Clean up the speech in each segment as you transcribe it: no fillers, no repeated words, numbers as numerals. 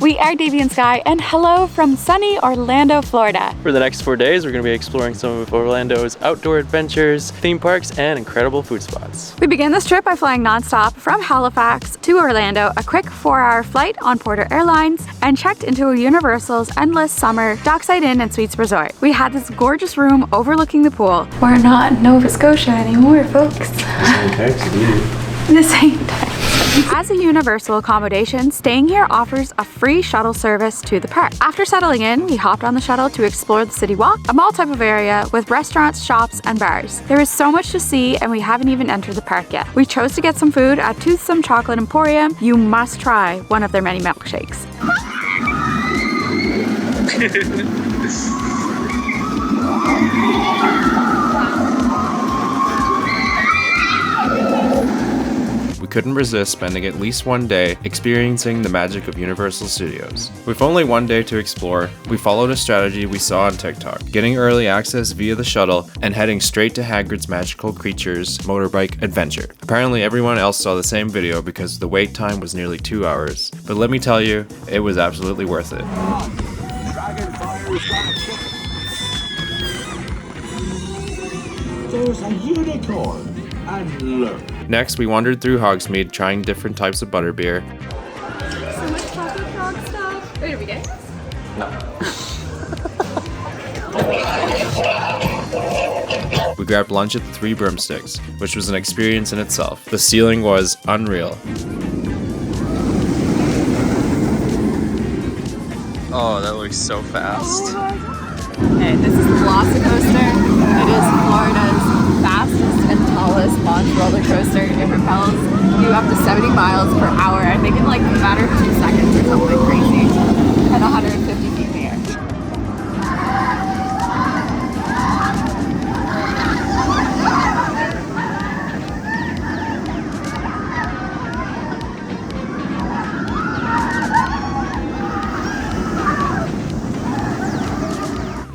We are Davey and Sky, and hello from sunny Orlando, Florida. For the next 4 days, we're going to be exploring some of Orlando's outdoor adventures, theme parks, and incredible food spots. We began this trip by flying nonstop from Halifax to Orlando, a quick 4-hour flight on Porter Airlines, and checked into Universal's endless summer Dockside Inn and Suites Resort. We had this gorgeous room overlooking the pool. We're not in Nova Scotia anymore, folks. This ain't Texas. As a Universal accommodation, staying here offers a free shuttle service to the park. After settling in, we hopped on the shuttle to explore the City Walk, a mall type of area with restaurants, shops, and bars. There is so much to see, and we haven't even entered the park yet. We chose to get some food at Toothsome Chocolate Emporium. You must try one of their many milkshakes. We couldn't resist spending at least one day experiencing the magic of Universal Studios. With only one day to explore, we followed a strategy we saw on TikTok, getting early access via the shuttle and heading straight to Hagrid's Magical Creatures motorbike adventure. Apparently everyone else saw the same video because the wait time was nearly 2 hours, but let me tell you, it was absolutely worth it. There's a unicorn, and look. Next, we wandered through Hogsmeade trying different types of butterbeer. So much chocolate frog stuff. Wait, are we getting this? No. We grabbed lunch at the Three Broomsticks, which was an experience in itself. The ceiling was unreal. Oh, that looks so fast. Okay, this is the Velocicoaster. It is Florida's fastest and tallest launch roller coaster. It propels you up to 70 miles per hour. I think in like a matter of 2 seconds or something crazy. At 150 feet in the air.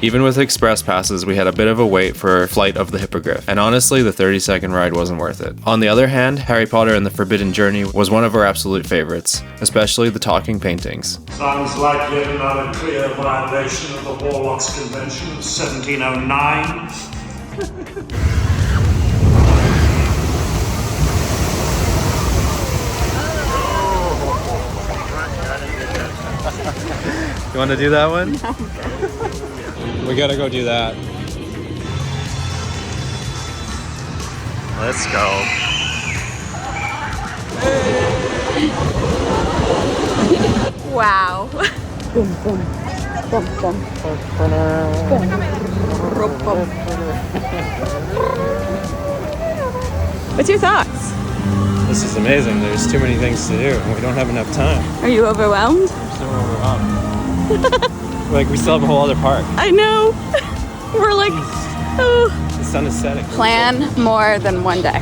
Even with express passes, we had a bit of a wait for Flight of the Hippogriff, and honestly, the 30-second ride wasn't worth it. On the other hand, Harry Potter and the Forbidden Journey was one of our absolute favorites, especially the talking paintings. Sounds like yet another clear violation of the Warlocks Convention of 1709. You want to do that one? We gotta go do that. Let's go. Wow. What's your thoughts? This is amazing. There's too many things to do, and we don't have enough time. Are you overwhelmed? I'm so overwhelmed. Like, we still have a whole other park. I know. We're like, oh. The sun is setting. Plan more than one day.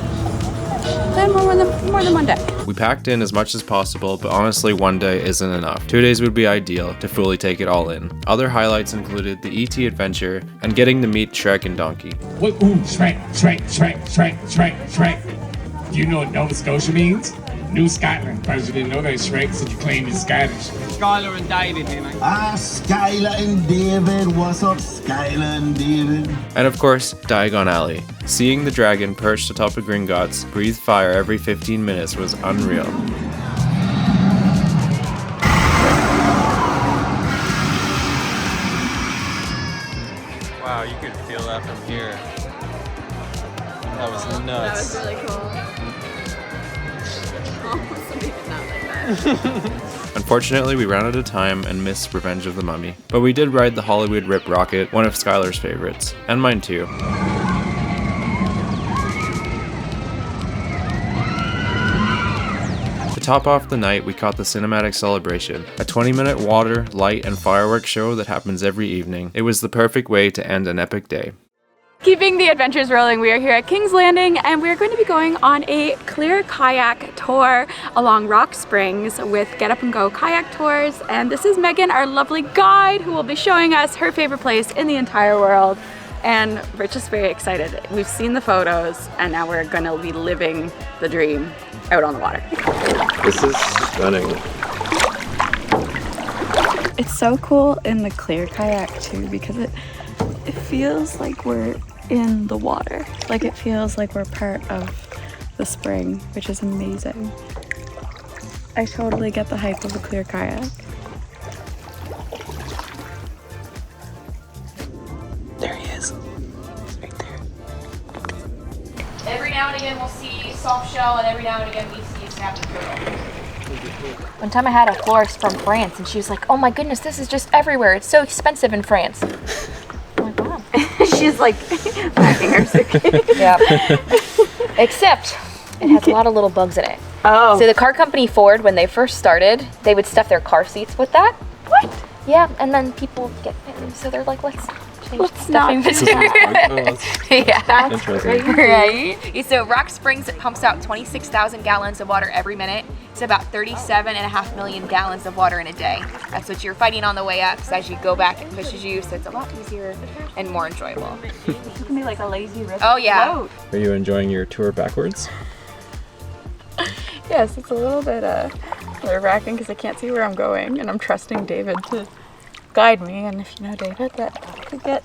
Plan more than one day. We packed in as much as possible, but honestly, one day isn't enough. 2 days would be ideal to fully take it all in. Other highlights included the ette adventure and getting to meet Shrek and Donkey. Wait, ooh, Shrek. Do you know what Nova Scotia means? New Scotland. Because you didn't know that, Shrek, so you claim you're Scottish. Skylar and David here, mate. Skylar and David. What's up, Skylar and David? And of course, Diagon Alley. Seeing the dragon perched atop of Gringotts breathe fire every 15 minutes was unreal. Wow, you could feel that from here. That was nuts. That was really cool. Unfortunately, we ran out of time and missed Revenge of the Mummy, but we did ride the Hollywood Rip Rocket, one of Skylar's favorites, and mine too. To top off the night, we caught the Cinematic Celebration, a 20-minute water, light, and fireworks show that happens every evening. It was the perfect way to end an epic day. Keeping the adventures rolling, we are here at King's Landing and we're going to be going on a clear kayak tour along Rock Springs with Get Up and Go kayak tours. And this is Megan, our lovely guide, who will be showing us her favorite place in the entire world. And we're just very excited. We've seen the photos and now we're going to be living the dream out on the water. This is stunning. It's so cool in the clear kayak too, because it feels like we're in the water. Like it feels like we're part of the spring, which is amazing. I totally get the hype of a clear kayak. There he is. He's right there. Every now and again we'll see soft shell, and every now and again we see a snapping turtle. One time I had a florist from France, and she was like, "Oh my goodness, this is just everywhere. It's so expensive in France." I'm like, wow. She's like packing her suitcase. Yeah. Except it has a lot of little bugs in it. Oh. So the car company Ford, when they first started, they would stuff their car seats with that. What? Yeah, and then people get bitten, so they're like, let's change the Let's stuffing not do material. Yeah. That's Interesting. crazy. Right? So Rock Springs, it pumps out 26,000 gallons of water every minute. It's about 37.5 million gallons of water in a day. That's what you're fighting on the way up, because as you go back, it pushes you, so it's a lot easier and more enjoyable. It can be like a lazy river. Oh, yeah. Float. Are you enjoying your tour backwards? Yes, it's a little bit nerve-wracking because I can't see where I'm going, and I'm trusting David to guide me. And if you know David, that could get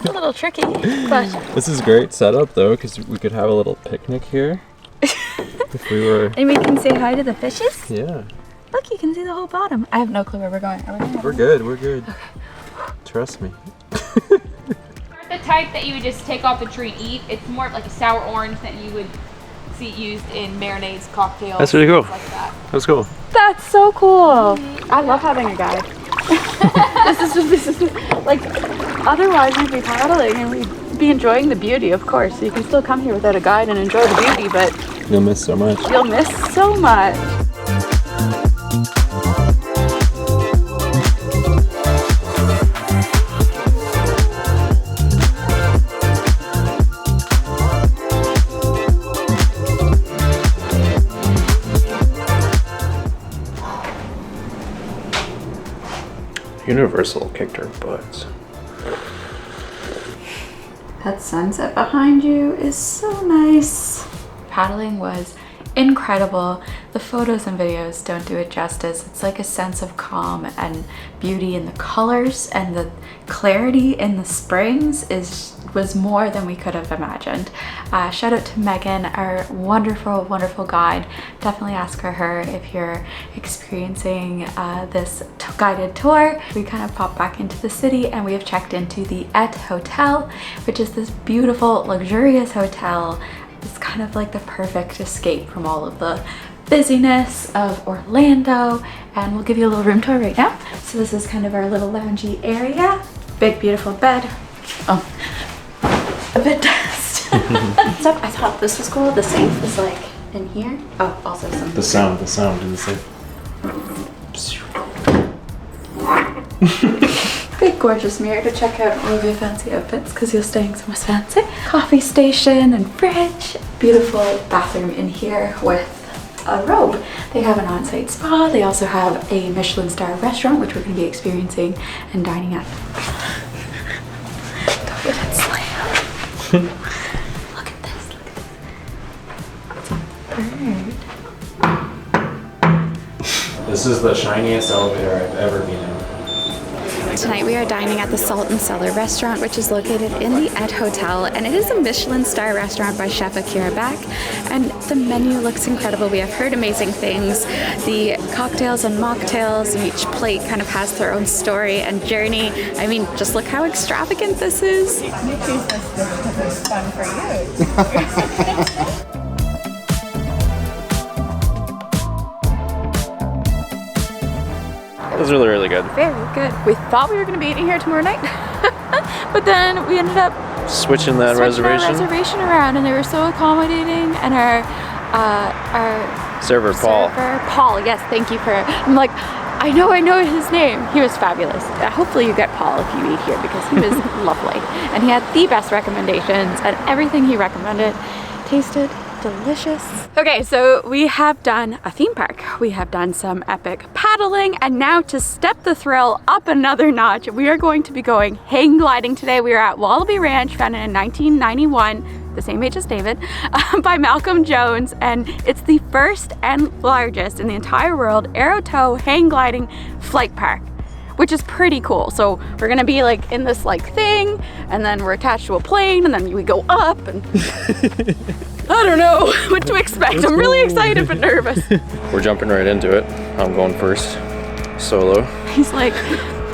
a little tricky. But This is great setup though, because we could have a little picnic here. If we were. and we can say hi to the fishes. Yeah. Look, you can see the whole bottom. I have no clue where we're going. Are we going? We're good. We're good. Trust me. The type that you would just take off the tree and eat. It's more of like a sour orange that you would see used in marinades, cocktails. That's really cool. things like that. That's cool. That's so cool. I love having a guide. this is like, otherwise we'd be paddling and we'd be enjoying the beauty, of course. So you can still come here without a guide and enjoy the beauty, but You'll miss so much. you'll miss so much. Universal kicked her butt. That sunset behind you is so nice. Paddling was incredible. The photos and videos don't do it justice. It's like a sense of calm and beauty in the colors, and the clarity in the springs was more than we could have imagined. Shout out to Megan, our wonderful, wonderful guide. Definitely ask her if you're experiencing this guided tour. We kind of popped back into the city and we have checked into the Ette Hotel, which is this beautiful, luxurious hotel. It's kind of like the perfect escape from all of the busyness of Orlando, and we'll give you a little room tour right now. So this is kind of our little loungy area. Big, beautiful bed. Oh, a bit dust. So I thought this was cool. The safe is like in here. Oh, also some. The sound in the safe. Big gorgeous mirror to check out all of your fancy outfits because you're staying somewhere fancy. Coffee station and fridge. Beautiful bathroom in here with a robe. They have an on-site spa. They also have a Michelin star restaurant, which we're going to be experiencing and dining at. Toilet slam. Look at this, look at this. It's a bird. This is the shiniest elevator I've ever been in. Tonight we are dining at the Salt and Cellar restaurant, which is located in the Ette Hotel, and it is a Michelin star restaurant by Chef Akira Beck, and the menu looks incredible. We have heard amazing things. The cocktails and mocktails, and each plate kind of has their own story and journey. I mean, just look how extravagant this is. You choose this because it's fun for you. It was really, really good. Very good. We thought we were going to be eating here tomorrow night, but then we ended up Switching that reservation around, and they were so accommodating. And our Server Paul. Paul, yes, thank you for. I'm like, I know his name. He was fabulous. Hopefully you get Paul if you eat here because he was lovely, and he had the best recommendations, and everything he recommended tasted delicious. Okay, so we have done a theme park, we have done some epic paddling, and now to step the thrill up another notch, we are going to be going hang gliding today. We are at Wallaby Ranch, founded in 1991, the same age as David, by Malcolm Jones, and it's the first and largest in the entire world aero tow hang gliding flight park. which is pretty cool. So we're gonna be like in this like thing, and then we're attached to a plane, and then we go up, and I don't know what to expect. I'm really excited but nervous. We're jumping right into it. I'm going first, solo. He's like,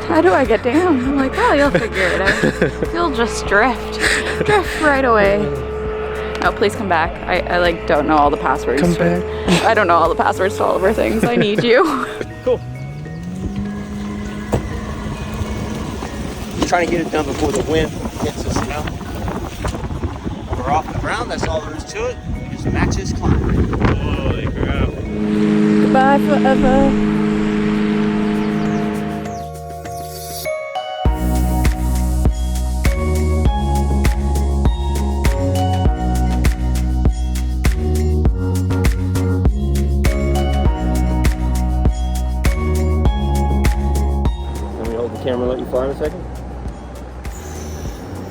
how do I get down? I'm like, oh, you'll figure it out. You'll just drift right away. No, please come back. I like don't know all the passwords. Come back. I don't know all the passwords to all of our things. I need you. Cool. Trying to get it done before the wind hits us, you know? When we're off the ground, that's all there is to it. We just match this climb. Holy crap. Goodbye forever. Camera, let you fly in a second?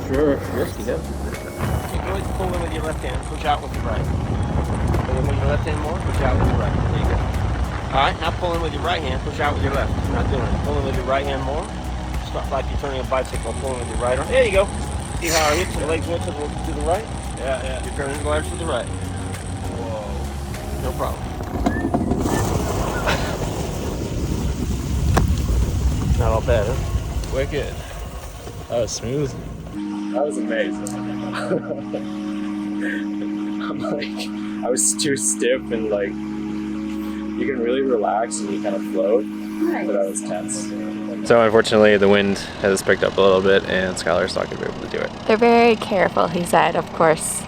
Sure. Risky, though. Okay, go ahead and pull in with your left hand, push out with your right. Pull in with your left hand more, push out with your right. There you go. Alright, now pull in with your right hand, push out with your left. Not doing it. Pull in with your right hand more. Start like you're turning a bicycle, pull in with your right arm. There you go. See how our hips and legs went to the right? Yeah, yeah. You're turning the gliders to the right. Whoa. No problem. Not all bad, huh? Wicked. That was smooth. That was amazing. I'm like, I was too stiff and like, you can really relax and you kind of float, but I was tense. So unfortunately the wind has picked up a little bit and Skylar's not going to be able to do it. They're very careful, he said, of course,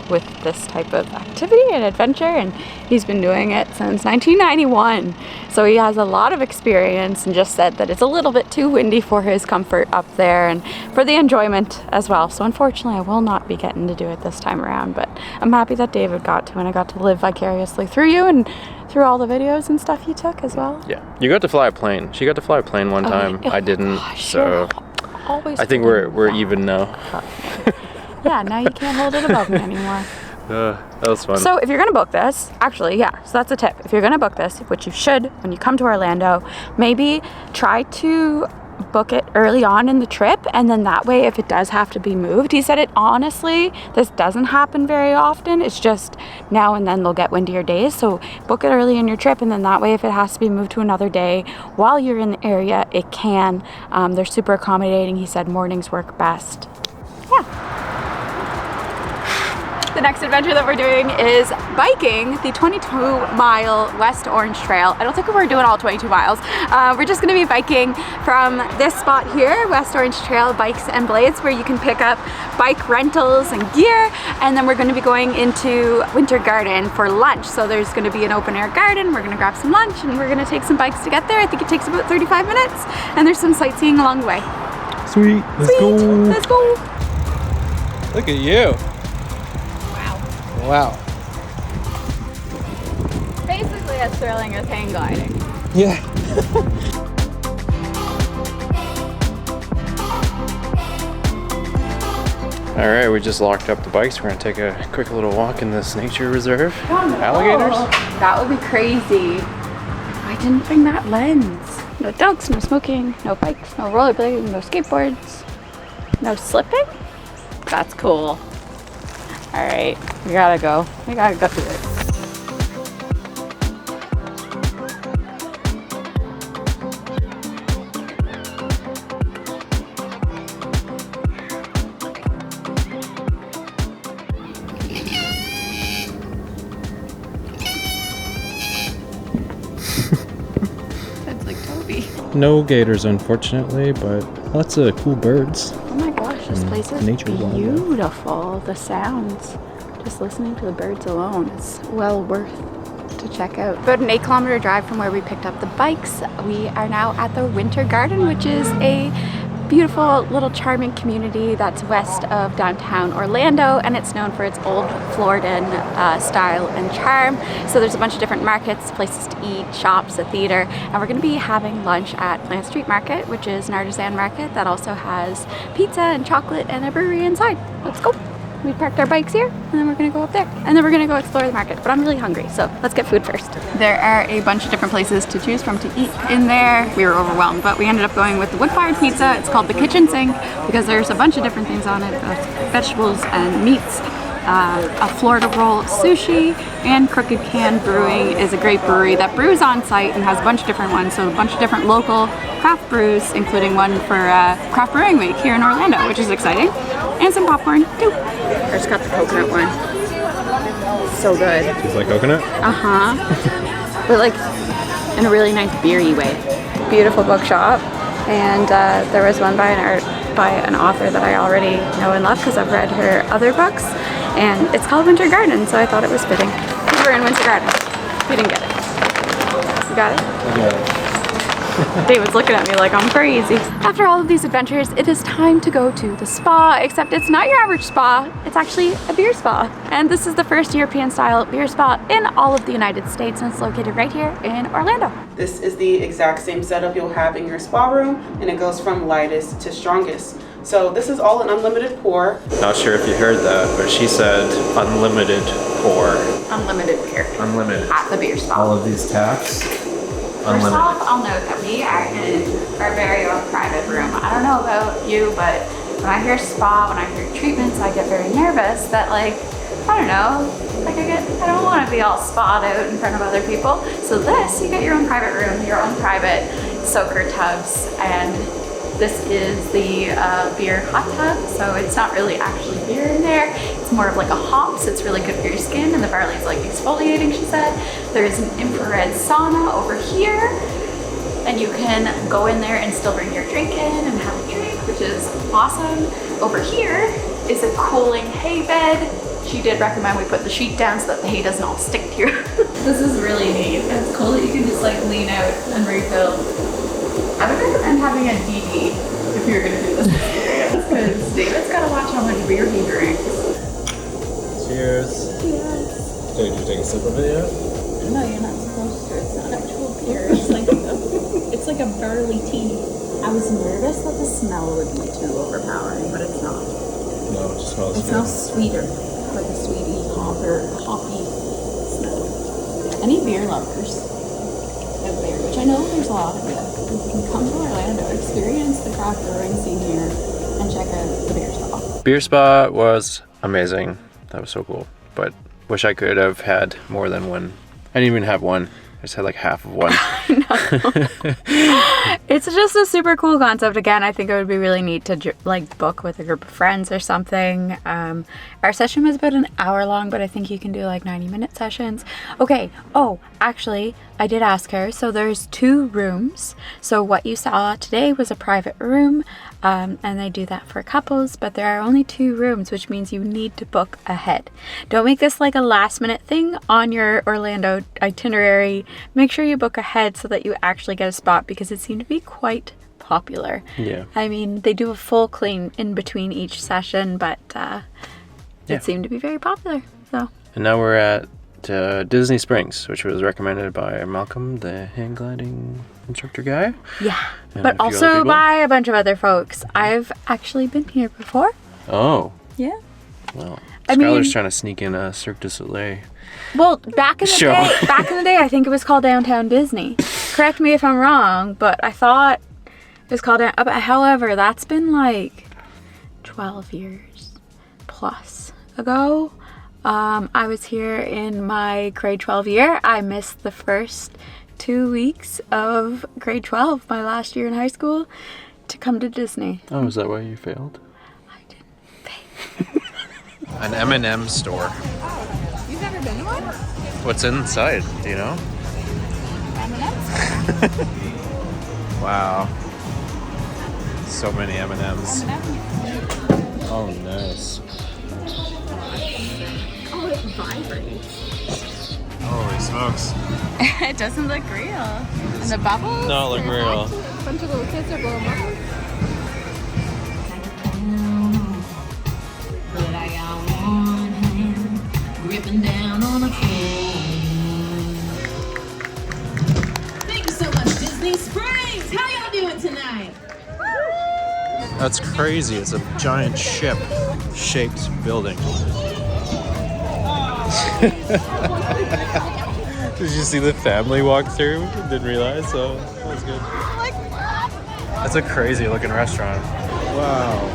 with this type of activity and adventure, and he's been doing it since 1991. So he has a lot of experience and just said that it's a little bit too windy for his comfort up there and for the enjoyment as well. So unfortunately I will not be getting to do it this time around, but I'm happy that David got to, and I got to live vicariously through you and through all the videos and stuff you took as well. Yeah, you got to fly a plane. She got to fly a plane one time. I didn't, so always I think we're even now. Yeah, now you can't hold it above me anymore. That was fun. So if you're gonna book this, actually, yeah, so that's a tip. If you're gonna book this, which you should when you come to Orlando, maybe try to book it early on in the trip, and then that way if it does have to be moved, he said it honestly, this doesn't happen very often, it's just now and then they'll get windier days, so book it early in your trip, and then that way if it has to be moved to another day while you're in the area, it can. They're super accommodating. He said mornings work best. Yeah. The next adventure that we're doing is biking the 22-mile West Orange Trail. I don't think we're doing all 22 miles. We're just gonna be biking from this spot here, West Orange Trail Bikes and Blades, where you can pick up bike rentals and gear, and then we're gonna be going into Winter Garden for lunch. So there's gonna be an open air garden, we're gonna grab some lunch, and we're gonna take some bikes to get there. I think it takes about 35 minutes, and there's some sightseeing along the way. Sweet, let's go. Let's go. Look at you. Wow. Basically as thrilling as hang gliding. Yeah. All right, we just locked up the bikes. We're gonna take a quick little walk in this nature reserve. Alligators? That would be crazy. I didn't bring that lens. No dogs, no smoking, no bikes, no rollerblading, no skateboards, no slipping. That's cool. All right, we gotta go. We gotta go through it. That's like Toby. No gators, unfortunately, but lots of cool birds. Oh my gosh, this place is beautiful. The sounds, just listening to the birds alone, it's well worth to check out. About an 8-kilometer drive from where we picked up the bikes, we are now at the Winter Garden, which is a beautiful little charming community that's west of downtown Orlando, and it's known for its old Floridan style and charm. So there's a bunch of different markets, places to eat, shops, a theater, and we're going to be having lunch at Plant Street Market, which is an artisan market that also has pizza and chocolate and a brewery inside. Let's go. we parked our bikes here, and then we're gonna go up there. And then we're gonna go explore the market, but I'm really hungry, so let's get food first. There are a bunch of different places to choose from to eat in there. We were overwhelmed, but we ended up going with the wood-fired pizza. It's called the Kitchen Sink because there's a bunch of different things on it, both vegetables and meats. A Florida roll sushi, and Crooked Can Brewing is a great brewery that brews on site and has a bunch of different ones, so a bunch of different local craft brews, including one for Craft Brewing Week here in Orlando, which is exciting, and some popcorn too. I just got the coconut one. So good. Tastes like coconut? Uh-huh. But like in a really nice beery way. Beautiful bookshop, and there was one by an author that I already know and love because I've read her other books. And it's called Winter Garden, so I thought it was fitting. Because we're in Winter Garden. We didn't get it. You got it? I got it. David's looking at me like I'm crazy. After all of these adventures, it is time to go to the spa, except it's not your average spa. It's actually a beer spa. And this is the first European-style beer spa in all of the United States, and it's located right here in Orlando. This is the exact same setup you'll have in your spa room, and it goes from lightest to strongest. So this is all an unlimited pour. Not sure if you heard that, but she said unlimited pour. Unlimited beer. Unlimited. At the beer spa. All of these taps. First off, I'll note that we are in our very own private room. I don't know about you, but when I hear spa, when I hear treatments, I get very nervous that like, I don't know, like I don't want to be all spa'd out in front of other people. So this, you get your own private room, your own private soaker tubs, and this is the beer hot tub, so it's not really actually beer in there. It's more of like a hops. It's really good for your skin, and the barley's like exfoliating, she said. There's an infrared sauna over here, and you can go in there and still bring your drink in and have a drink, which is awesome. Over here is a cooling hay bed. She did recommend we put the sheet down so that the hay doesn't all stick to you. This is really neat. It's cool that you can just like lean out and refill. I would recommend having a DD if you're gonna do this experience, because David's gotta watch how much beer he drinks. Cheers. Yes. Did you take a sip of it yet? No, you're not supposed to. It's not actual beer. It's like a barley tea. I was nervous that the smell would be too overpowering, but it's not. No, it just smells It smells sweeter, like a sweetie, hoppy smell. Any beer lovers out there, which I know there's a lot of you, you can come to Orlando, experience the craft brewing scene here, and check out the beer spa. Beer spa was amazing. That was so cool. But wish I could have had more than one. I didn't even have one. I just had like half of one. It's just a super cool concept. Again, I think it would be really neat to like book with a group of friends or something. Our session was about an hour long, but I think you can do like 90-minute sessions. Okay. Oh, actually, I did ask her. So there's 2 rooms. So what you saw today was a private room, and they do that for couples, but there are only 2 rooms, which means you need to book ahead. Don't make this like a last-minute thing on your Orlando itinerary. Make sure you book ahead so that you actually get a spot, because it seemed to be quite popular. Yeah. I mean, they do a full clean in between each session, but it seemed to be very popular. So. And now we're at Disney Springs, which was recommended by Malcolm, the hang gliding instructor guy. Yeah, and but also by a bunch of other folks. I've actually been here before. Oh. Yeah. Well, I Skylar's mean, trying to sneak in a Cirque du Soleil. Well, back in the day, I think it was called Downtown Disney. Correct me if I'm wrong, but I thought it was called. However, that's been like 12 years plus ago. I was here in my grade 12 year. I missed the first 2 weeks of grade 12, my last year in high school, to come to Disney. Oh, is that why you failed? I didn't fail. An M&M store. You've never been to one? What's inside? Do you know? M&M's? Wow. So many M&Ms. Oh, nice. Oh, it vibrates. Holy smokes. It doesn't look real. And the bubbles? Not look real. A bunch of little kids are blowing bubbles. But I got one hand gripping down on a phone. Thank you so much, Disney Springs. How y'all doing tonight? That's crazy. It's a giant ship-shaped building. Did you see the family walk through? Didn't realize, so that was good. That's a crazy looking restaurant. Wow.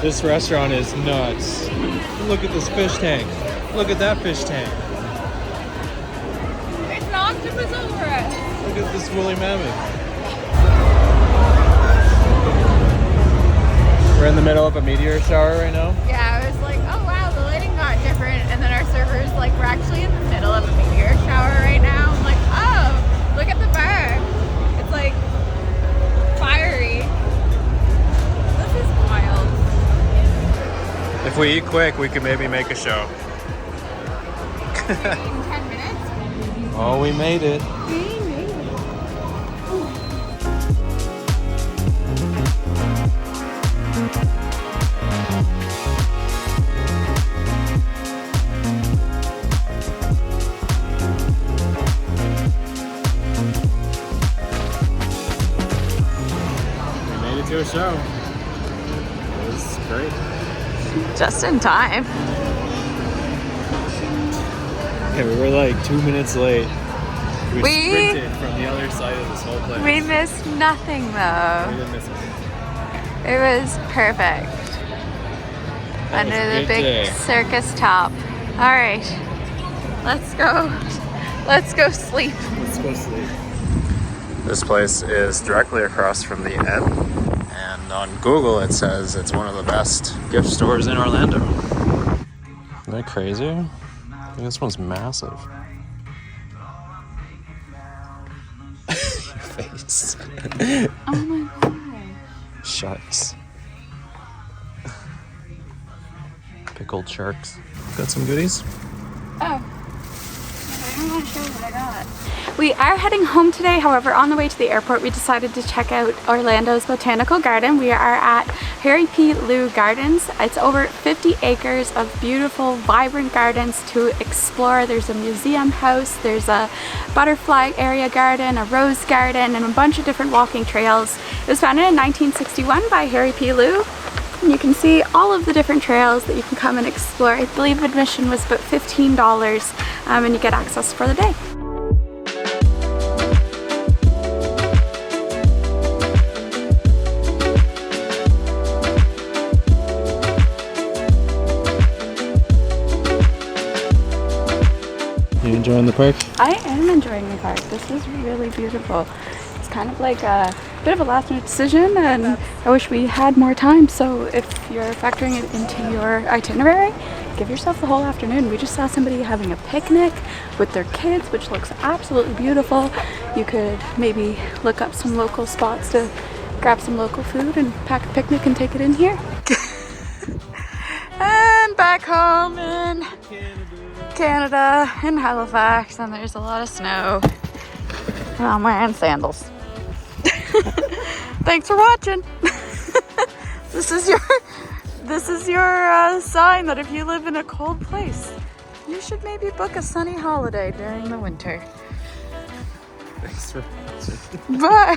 This restaurant is nuts. Look at this fish tank. Look at that fish tank. There's an octopus over it. Look at this woolly mammoth. We're in the middle of a meteor shower right now. Yeah, I was like, oh wow, the lighting got different. And then our server's like, we're actually in the middle of a meteor shower right now. I'm like, oh, look at the bar. It's like fiery. This is wild. If we eat quick, we could maybe make a show. In 10 minutes? Oh, we made it. To a show. It was great. Just in time. Okay, we were like 2 minutes late. We We- sprinted from the other side of this whole place. We missed nothing We though. didn't miss it. It was perfect. That was Under a the good big day. circus top. All right, let's go. Let's go sleep. Let's go sleep. This place is directly across from the ette, and on Google it says it's one of the best gift stores in Orlando. Isn't that crazy? I think this one's massive. Your face. Oh my god. Shucks. Pickled sharks. Got some goodies? Oh. I'm not sure what I got. We are heading home today. However, on the way to the airport, we decided to check out Orlando's Botanical Garden. We are at P Leu Gardens. It's over 50 acres of beautiful, vibrant gardens to explore. There's a museum house, there's a butterfly area garden, a rose garden, and a bunch of different walking trails. It was founded in 1961 by P Leu. And you can see all of the different trails that you can come and explore. I believe admission was about $15, and you get access for the day. You enjoying the park? I am enjoying the park. This is really beautiful. It's kind of like a bit of a last minute decision, and I wish we had more time. So if you're factoring it into your itinerary, give yourself the whole afternoon. We just saw somebody having a picnic with their kids, which looks absolutely beautiful. You could maybe look up some local spots to grab some local food and pack a picnic and take it in here. And back home in Canada, in Halifax, and there's a lot of snow. And I'm wearing sandals. Thanks for watching. This is your sign that if you live in a cold place, you should maybe book a sunny holiday during the winter. Thanks for watching. Bye.